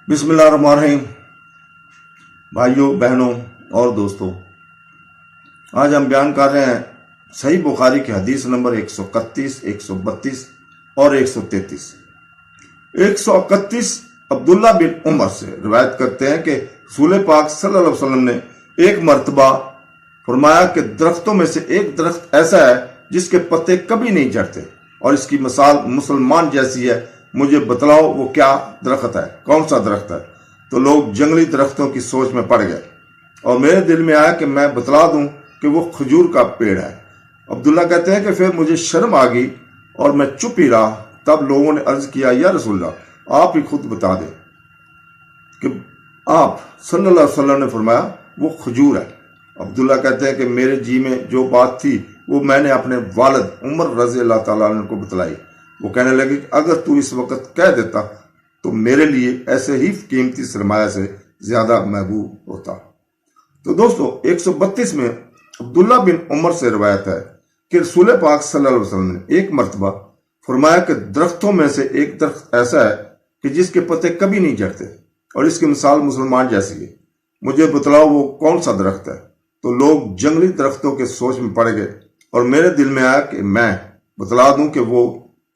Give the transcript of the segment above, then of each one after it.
بسم اللہ الرحمن الرحیم۔ بھائیوں، بہنوں اور دوستوں، آج ہم بیان کر رہے ہیں صحیح بخاری کی حدیث نمبر 131، 132 اور 133۔ 131 عبداللہ بن عمر سے روایت کرتے ہیں کہ رسول پاک صلی اللہ علیہ وسلم نے ایک مرتبہ فرمایا کہ درختوں میں سے ایک درخت ایسا ہے جس کے پتے کبھی نہیں جھڑتے اور اس کی مثال مسلمان جیسی ہے، مجھے بتلاؤ وہ کیا درخت ہے، کون سا درخت ہے؟ تو لوگ جنگلی درختوں کی سوچ میں پڑ گئے اور میرے دل میں آیا کہ میں بتلا دوں کہ وہ کھجور کا پیڑ ہے۔ عبداللہ کہتے ہیں کہ پھر مجھے شرم آ گئی اور میں چپ ہی رہا۔ تب لوگوں نے عرض کیا، یا رسول اللہ، آپ ہی خود بتا دیں کہ آپ صلی اللہ علیہ وسلم نے فرمایا وہ کھجور ہے۔ عبداللہ کہتے ہیں کہ میرے جی میں جو بات تھی وہ میں نے اپنے والد عمر رضی اللہ تعالیٰ عنہ کو بتلائی۔ وہ کہنے لگے کہ اگر تو اس وقت کہہ دیتا تو میرے لیے ایسے ہی قیمتی سرمایہ سے زیادہ محبوب ہوتا۔ تو دوستو، 132 میں عبداللہ بن عمر سے روایت ہے کہ رسول پاک صلی اللہ علیہ وسلم نے ایک مرتبہ فرمایا کہ درختوں میں سے ایک درخت ایسا ہے کہ جس کے پتے کبھی نہیں جھڑتے اور اس کی مثال مسلمان جیسی ہے، مجھے بتلاؤ وہ کون سا درخت ہے؟ تو لوگ جنگلی درختوں کے سوچ میں پڑ گئے اور میرے دل میں آیا کہ میں بتلا دوں کہ وہ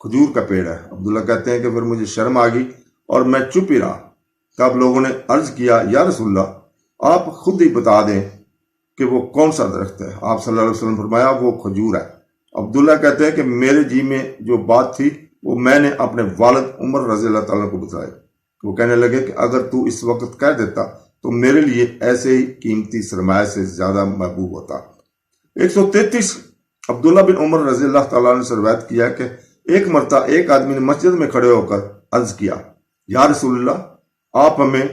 کھجور کا پیڑ ہے۔ عبداللہ کہتے ہیں کہ پھر مجھے شرم آ گئی اور میں چپ ہی رہا۔ تب لوگوں نے عرض کیا، یا رسول اللہ، آپ خود ہی بتا دیں کہ وہ کون سا درخت ہے۔ آپ صلی اللہ علیہ وسلم فرمایا وہ کھجور ہے۔ عبداللہ کہتے ہیں کہ میرے جی میں جو بات تھی وہ میں نے اپنے والد عمر رضی اللہ تعالیٰ کو بتلائی۔ وہ کہنے لگے کہ اگر تو اس وقت کہہ دیتا تو میرے لیے ایسے ہی قیمتی سرمایہ سے زیادہ محبوب ہوتا۔ 133 عبداللہ بن عمر رضی اللہ تعالیٰ عنہ سے روایت کیا کہ ایک مرتبہ ایک آدمی نے مسجد میں کھڑے ہو کر عرض کیا، یا رسول اللہ، آپ ہمیں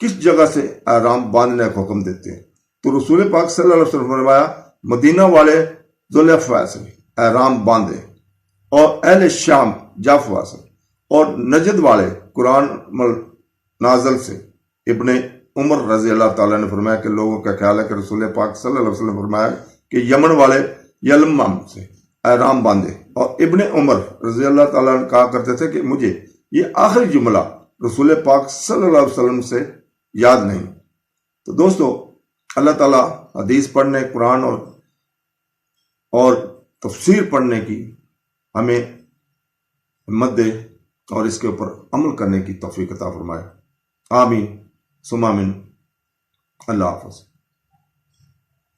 کس جگہ سے احرام باندھنے کا حکم دیتے ہیں؟ تو رسول پاک صلی اللہ علیہ وسلم نے فرمایا، مدینہ والے ذوالحلیفہ سے احرام باندھیں اور اہل شام جعفہ سے، اور نجد والے قرآن نازل سے۔ ابن عمر رضی اللہ تعالیٰ نے فرمایا کہ لوگوں کا خیال ہے کہ رسول پاک صلی اللہ علیہ وسلم نے فرمایا کہ یمن والے یلمم سے احرام باندھے، اور ابن عمر رضی اللہ تعالیٰ نے کہا کرتے تھے کہ مجھے یہ آخری جملہ رسول پاک صلی اللہ علیہ وسلم سے یاد نہیں۔ تو دوستو، اللہ تعالیٰ حدیث پڑھنے، قرآن اور تفسیر پڑھنے کی ہمیں ہمت دے اور اس کے اوپر عمل کرنے کی توفیق عطا فرمائے۔ آمین ثم آمین۔ اللہ حافظ۔